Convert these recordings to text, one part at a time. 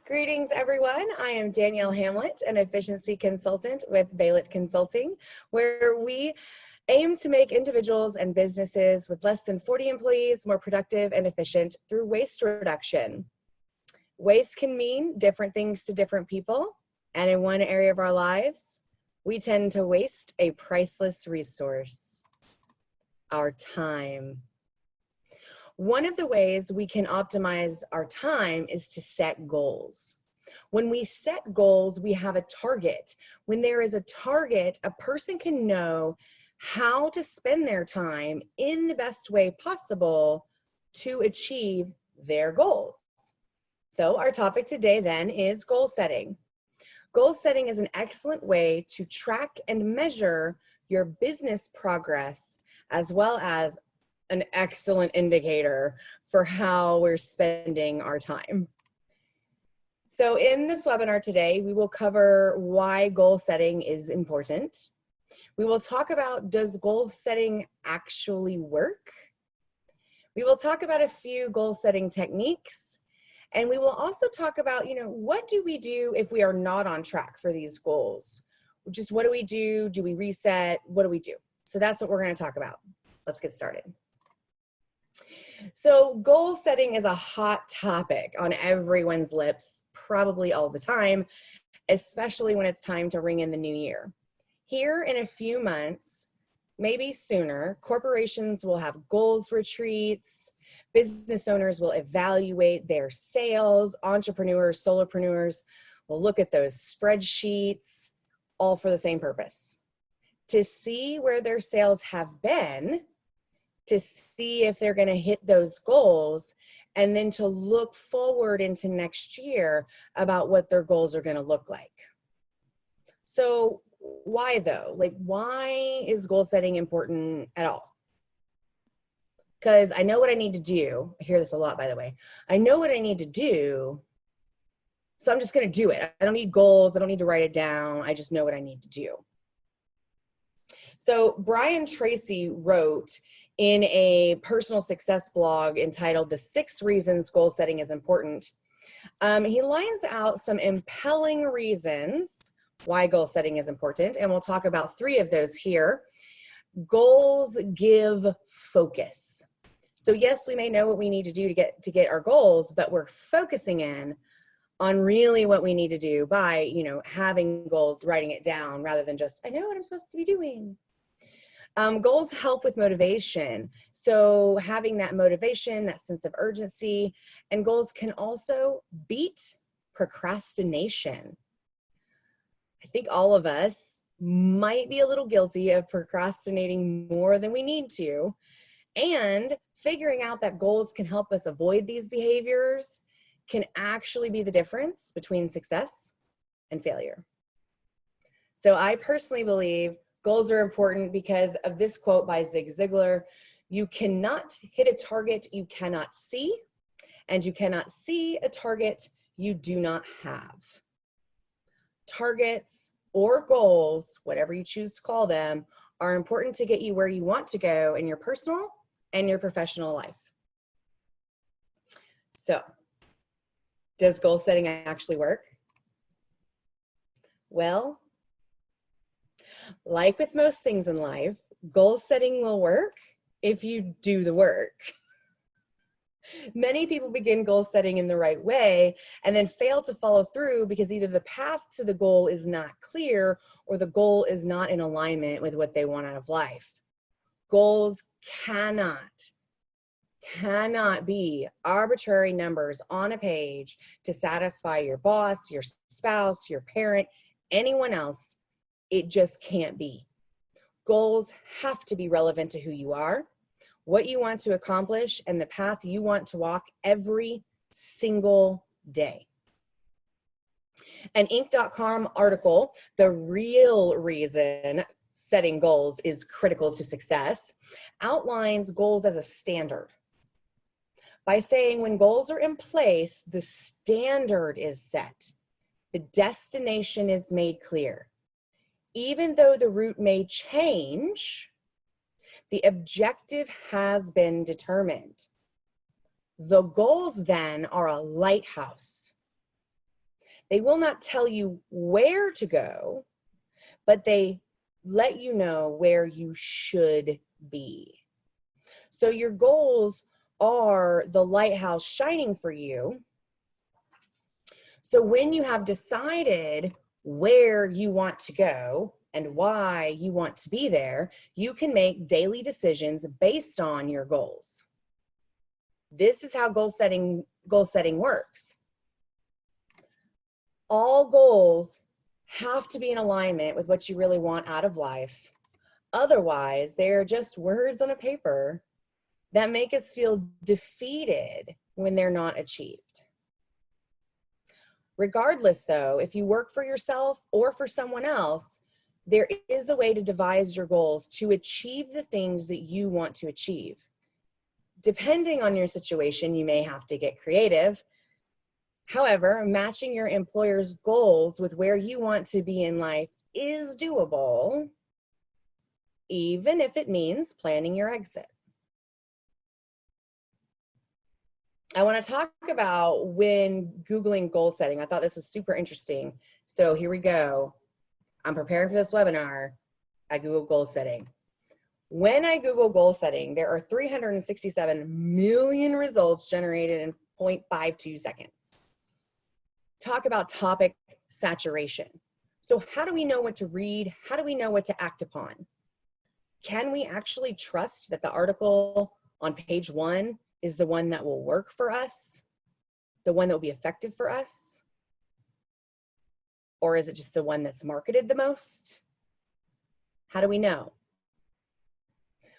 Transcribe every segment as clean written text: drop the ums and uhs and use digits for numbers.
Greetings, everyone. I am Danielle Hamlet, an efficiency consultant with Baylet Consulting, where we aim to make individuals and businesses with less than 40 employees more productive and efficient through waste reduction. Waste can mean different things to different people, and in one area of our lives, we tend to waste a priceless resource, our time. One of the ways we can optimize our time is to set goals. When we set goals, we have a target. When there is a target, a person can know how to spend their time in the best way possible to achieve their goals. So our topic today then is goal setting. Goal setting is an excellent way to track and measure your business progress, as well as an excellent indicator for how we're spending our time. So in this webinar today, we will cover why goal setting is important. We will talk about, does goal setting actually work? We will talk about a few goal setting techniques. And we will also talk about, what do we do if we are not on track for these goals? Just what do we do? Do we reset? What do we do? So that's what we're going to talk about. Let's get started. So goal setting is a hot topic on everyone's lips, probably all the time, especially when it's time to ring in the new year. Here in a few months, maybe sooner, corporations will have goals retreats, business owners will evaluate their sales, entrepreneurs, solopreneurs will look at those spreadsheets, all for the same purpose, to see where their sales have been, to see if they're going to hit those goals, and then to look forward into next year about what their goals are going to look like. So why though? Why is goal setting important at all? Because I know what I need to do. I hear this a lot, by the way. I know what I need to do, so I'm just going to do it. I don't need goals. I don't need to write it down. I just know what I need to do. So Brian Tracy wrote in a personal success blog entitled The 6 Reasons Goal Setting is Important. He lines out some impelling reasons why goal setting is important, and we'll talk about 3 of those here. Goals give focus. So yes, we may know what we need to do to get our goals, but we're focusing in on really what we need to do by, having goals, writing it down, rather than just, I know what I'm supposed to be doing. Goals help with motivation. So having that motivation, that sense of urgency, and goals can also beat procrastination. I think all of us might be a little guilty of procrastinating more than we need to, and figuring out that goals can help us avoid these behaviors can actually be the difference between success and failure. So I personally believe goals are important because of this quote by Zig Ziglar: you cannot hit a target you cannot see, and you cannot see a target you do not have. Targets or goals, whatever you choose to call them, are important to get you where you want to go in your personal and your professional life. So, does goal setting actually work? Well, like with most things in life, goal setting will work if you do the work. Many people begin goal setting in the right way and then fail to follow through because either the path to the goal is not clear or the goal is not in alignment with what they want out of life. Goals cannot be arbitrary numbers on a page to satisfy your boss, your spouse, your parent, anyone else. It just can't be. Goals have to be relevant to who you are, what you want to accomplish, and the path you want to walk every single day. An Inc.com article, The Real Reason Setting Goals is Critical to Success, outlines goals as a standard by saying when goals are in place, the standard is set, the destination is made clear. Even though the route may change, the objective has been determined. The goals then are a lighthouse They will not tell you where to go, but they let you know where you should be. So your goals are the lighthouse shining for you. So when you have decided where you want to go and why you want to be there, you can make daily decisions based on your goals. This is how goal setting works. All goals have to be in alignment with what you really want out of life. Otherwise, they're just words on a paper that make us feel defeated when they're not achieved. Regardless, though, if you work for yourself or for someone else, there is a way to devise your goals to achieve the things that you want to achieve. Depending on your situation, you may have to get creative. However, matching your employer's goals with where you want to be in life is doable, even if it means planning your exit. I want to talk about when Googling goal setting. I thought this was super interesting. So here we go. I'm preparing for this webinar. I Google goal setting. When I Google goal setting, there are 367 million results generated in 0.52 seconds. Talk about topic saturation. So how do we know what to read? How do we know what to act upon? Can we actually trust that the article on page 1 is the one that will work for us? The one that will be effective for us? Or is it just the one that's marketed the most? How do we know?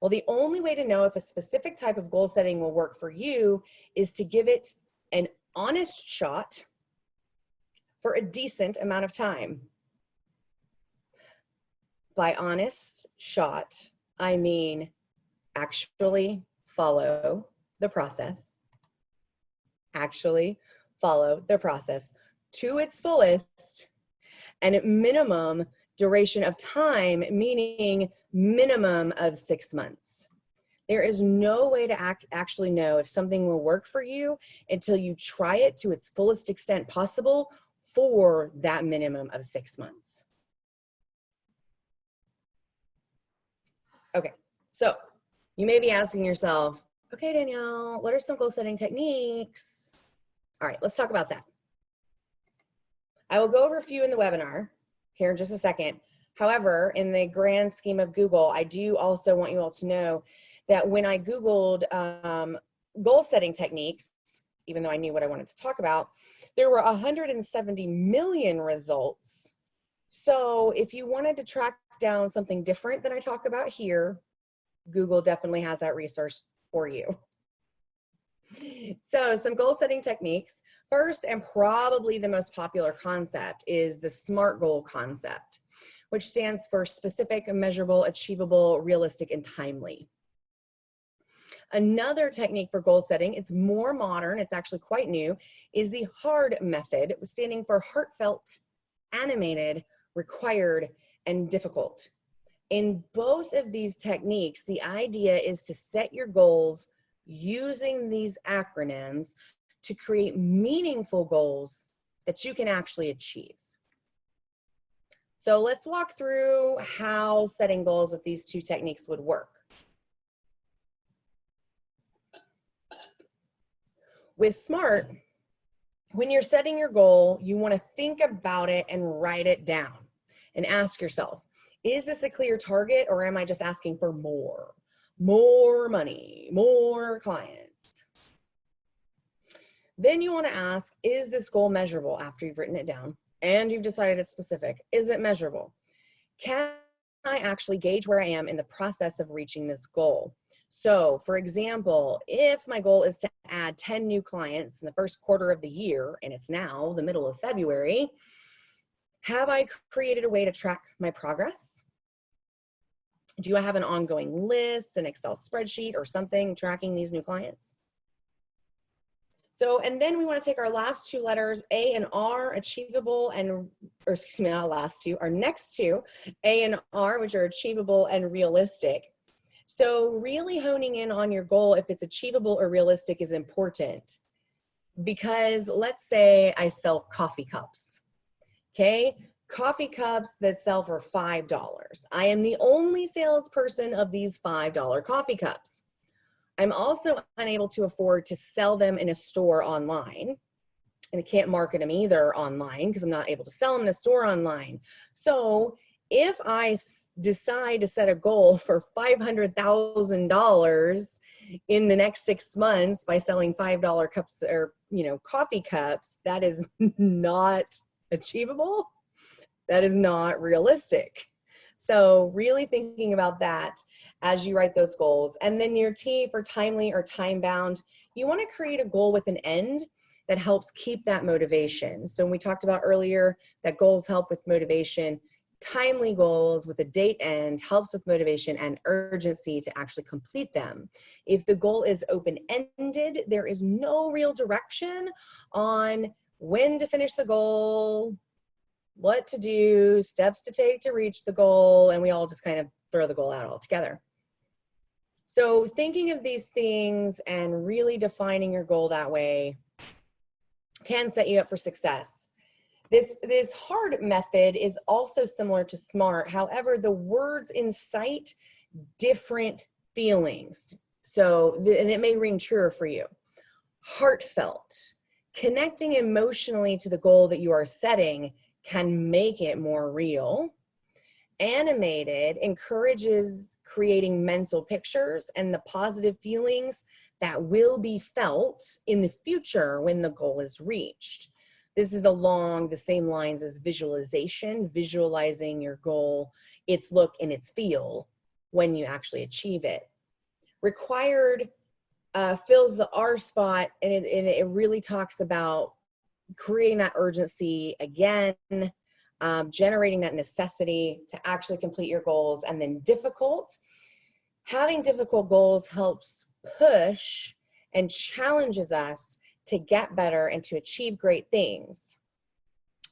Well, the only way to know if a specific type of goal setting will work for you is to give it an honest shot for a decent amount of time. By honest shot, I mean actually follow the process. Actually follow the process to its fullest, and at minimum duration of time, meaning minimum of 6 months. There is no way to actually know if something will work for you until you try it to its fullest extent possible for that minimum of 6 months. Okay, so you may be asking yourself, okay, Danielle, what are some goal setting techniques? All right, let's talk about that. I will go over a few in the webinar here in just a second. However, in the grand scheme of Google, I do also want you all to know that when I Googled goal setting techniques, even though I knew what I wanted to talk about, there were 170 million results. So if you wanted to track down something different than I talk about here, Google definitely has that resource for you. So some goal setting techniques. First, and probably the most popular concept, is the SMART goal concept, which stands for specific, measurable, achievable, realistic, and timely. Another technique for goal setting, it's more modern, it's actually quite new, is the HARD method, standing for heartfelt, animated, required, and difficult. In both of these techniques, the idea is to set your goals using these acronyms to create meaningful goals that you can actually achieve. So let's walk through how setting goals with these two techniques would work. With SMART, when you're setting your goal, you want to think about it and write it down and ask yourself, is this a clear target, or am I just asking for more? More money, more clients. Then you want to ask, is this goal measurable after you've written it down and you've decided it's specific? Is it measurable? Can I actually gauge where I am in the process of reaching this goal? So for example, if my goal is to add 10 new clients in the first quarter of the year, and it's now the middle of February, have I created a way to track my progress? Do I have an ongoing list, an Excel spreadsheet, or something tracking these new clients? So, and then we want to take our last two letters, A and R, achievable and, or excuse me, not last two, our next two, A and R, which are achievable and realistic. So really honing in on your goal, if it's achievable or realistic, is important. Because let's say I sell coffee cups, okay? Coffee cups that sell for $5. I am the only salesperson of these $5 coffee cups. I'm also unable to afford to sell them in a store online, and I can't market them either online because I'm not able to sell them in a store online. So if I decide to set a goal for $500,000 in the next 6 months by selling $5 cups or, coffee cups, that is not achievable. That is not realistic. So really thinking about that as you write those goals. And then your T for timely or time bound, you want to create a goal with an end that helps keep that motivation. So when we talked about earlier that goals help with motivation, timely goals with a date end helps with motivation and urgency to actually complete them. If the goal is open-ended, there is no real direction on when to finish the goal, what to do, steps to take to reach the goal, and we all just kind of throw the goal out altogether. So thinking of these things and really defining your goal that way can set you up for success. This HARD method is also similar to SMART. However, the words incite different feelings. So, and it may ring truer for you. Heartfelt, connecting emotionally to the goal that you are setting can make it more real. Animated encourages creating mental pictures and the positive feelings that will be felt in the future when the goal is reached. This is along the same lines as visualization, visualizing your goal, its look and its feel when you actually achieve it. Required fills the R spot, and it really talks about creating that urgency again, generating that necessity to actually complete your goals. And then difficult, having difficult goals helps push and challenges us to get better and to achieve great things.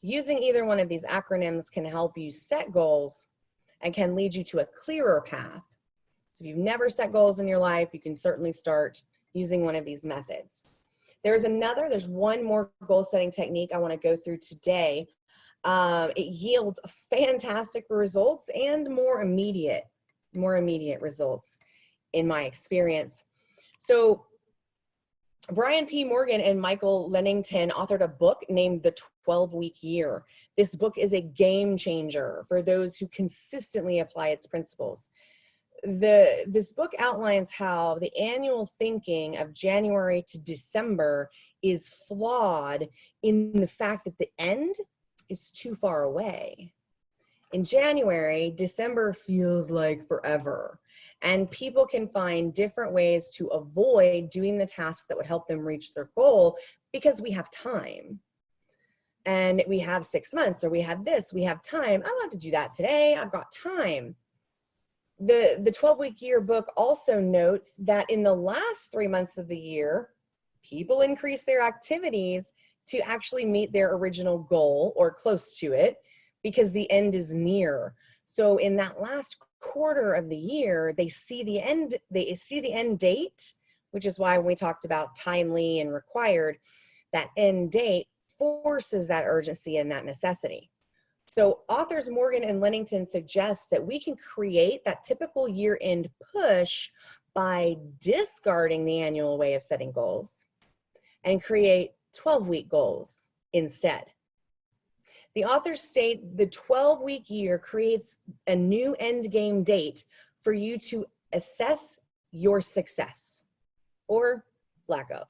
Using either one of these acronyms can help you set goals and can lead you to a clearer path. So if you've never set goals in your life, you can certainly start using one of these methods. There's one more goal setting technique I want to go through today. It yields fantastic results and more immediate results in my experience. So Brian P. Morgan and Michael Lennington authored a book named The 12-Week Year. This book is a game changer for those who consistently apply its principles. This book outlines how the annual thinking of January to December is flawed in the fact that the end is too far away. In January, December feels like forever, and people can find different ways to avoid doing the tasks that would help them reach their goal because we have time. And we have 6 months, or we have time. I don't have to do that today. I've got time. The 12-Week Year book also notes that in the last 3 months of the year, people increase their activities to actually meet their original goal or close to it because the end is near. So in that last quarter of the year, they see the end date, which is why when we talked about timely and required, that end date forces that urgency and that necessity. So authors Morgan and Lennington suggest that we can create that typical year-end push by discarding the annual way of setting goals and create 12-week goals instead. The authors state the 12-week year creates a new end game date for you to assess your success or lack of.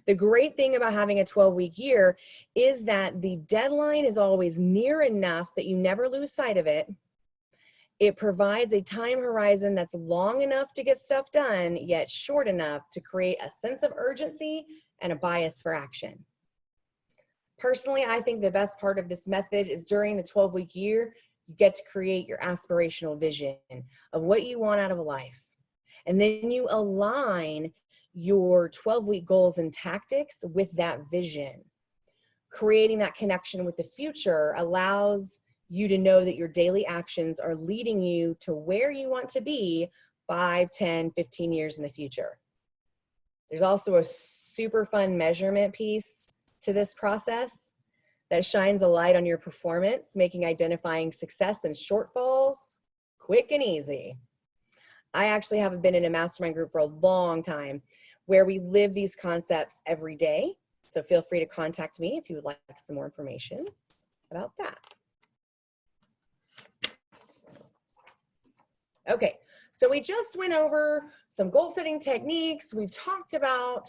The great thing about having a 12-week year is that the deadline is always near enough that you never lose sight of it. It provides a time horizon that's long enough to get stuff done, yet short enough to create a sense of urgency and a bias for action. Personally, I think the best part of this method is during the 12-week year, you get to create your aspirational vision of what you want out of a life. And then you align your 12-week goals and tactics with that vision. Creating that connection with the future allows you to know that your daily actions are leading you to where you want to be 5, 10, 15 years in the future. There's also a super fun measurement piece to this process that shines a light on your performance, making identifying success and shortfalls quick and easy. I actually have been in a mastermind group for a long time where we live these concepts every day. So feel free to contact me if you would like some more information about that. Okay, so we just went over some goal setting techniques. We've talked about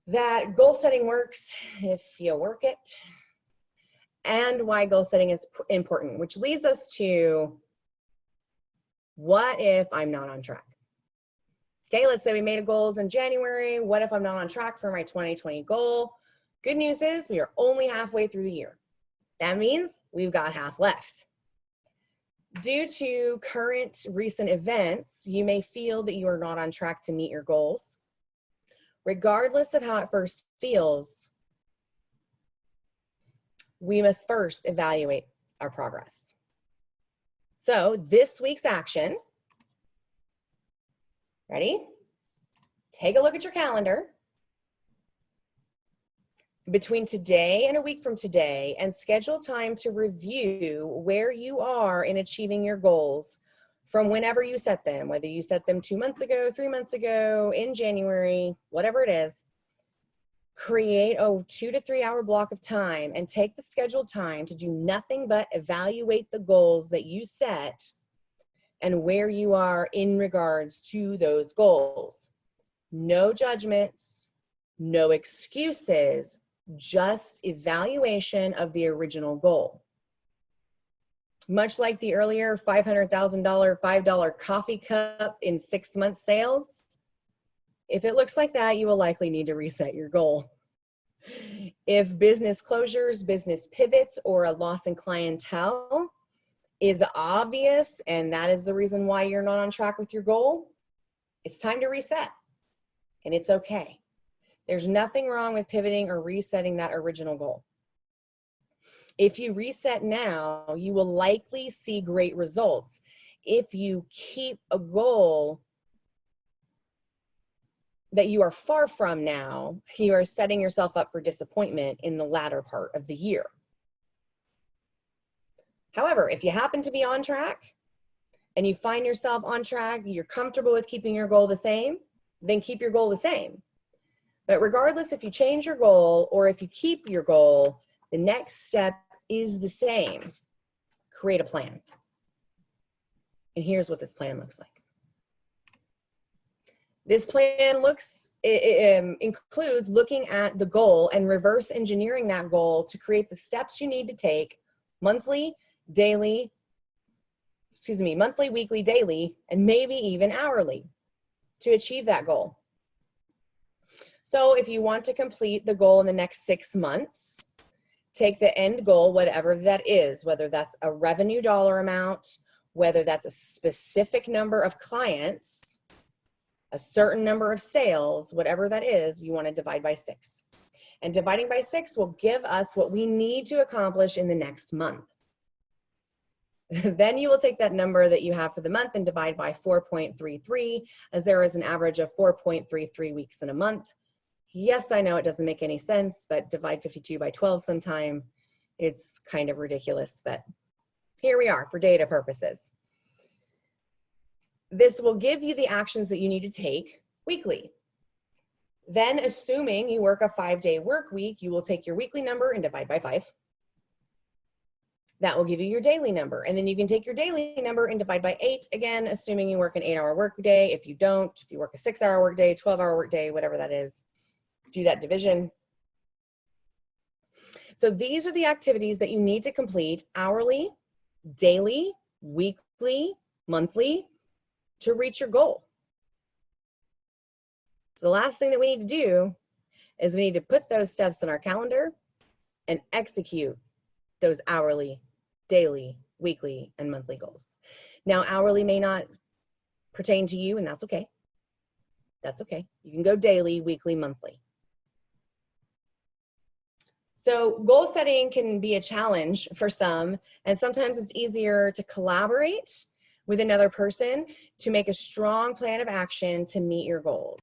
that goal setting works if you work it, and why goal setting is important, which leads us to, what if I'm not on track? Okay, let's say we made goals in January. What if I'm not on track for my 2020 goal? Good news is we are only halfway through the year. That means we've got half left. Due to current recent events, you may feel that you are not on track to meet your goals. Regardless of how it first feels, we must first evaluate our progress. So this week's action, ready? Take a look at your calendar between today and a week from today and schedule time to review where you are in achieving your goals from whenever you set them, whether you set them 2 months ago, 3 months ago, in January, whatever it is. Create a 2 to 3 hour block of time and take the scheduled time to do nothing but evaluate the goals that you set and where you are in regards to those goals. No judgments, no excuses, just evaluation of the original goal. Much like the earlier $500,000 $5 coffee cup in 6 months sales, if it looks like that, you will likely need to reset your goal. If business closures, business pivots, or a loss in clientele is obvious, and that is the reason why you're not on track with your goal, it's time to reset, and it's okay. There's nothing wrong with pivoting or resetting that original goal. If you reset now, you will likely see great results. If you keep a goal that you are far from now, you are setting yourself up for disappointment in the latter part of the year. However, if you happen to be on track and you find yourself on track, you're comfortable with keeping your goal the same, then keep your goal the same. But regardless if you change your goal or if you keep your goal, the next step is the same. Create a plan. And here's what this plan looks like. This plan includes looking at the goal and reverse engineering that goal to create the steps you need to take monthly, weekly, daily, and maybe even hourly to achieve that goal. So if you want to complete the goal in the next 6 months, take the end goal, whatever that is, whether that's a revenue dollar amount, whether that's a specific number of clients, a certain number of sales, whatever that is, you want to divide by 6. And dividing by 6 will give us what we need to accomplish in the next month. Then you will take that number that you have for the month and divide by 4.33, as there is an average of 4.33 weeks in a month. Yes, I know it doesn't make any sense, but divide 52 by 12 sometime. It's kind of ridiculous, but here we are for data purposes. This will give you the actions that you need to take weekly. Then, assuming you work a 5-day work week, you will take your weekly number and divide by 5. That will give you your daily number. And then you can take your daily number and divide by 8, again, assuming you work an 8-hour work day. If you don't, if you work a 6-hour work day, 12-hour work day, whatever that is, do that division. So these are the activities that you need to complete hourly, daily, weekly, monthly to reach your goal. So the last thing that we need to do is we need to put those steps in our calendar and execute those hourly, daily, weekly, and monthly goals. Now, hourly may not pertain to you, and that's okay. That's okay. You can go daily, weekly, monthly. So goal setting can be a challenge for some, and sometimes it's easier to collaborate with another person to make a strong plan of action to meet your goals.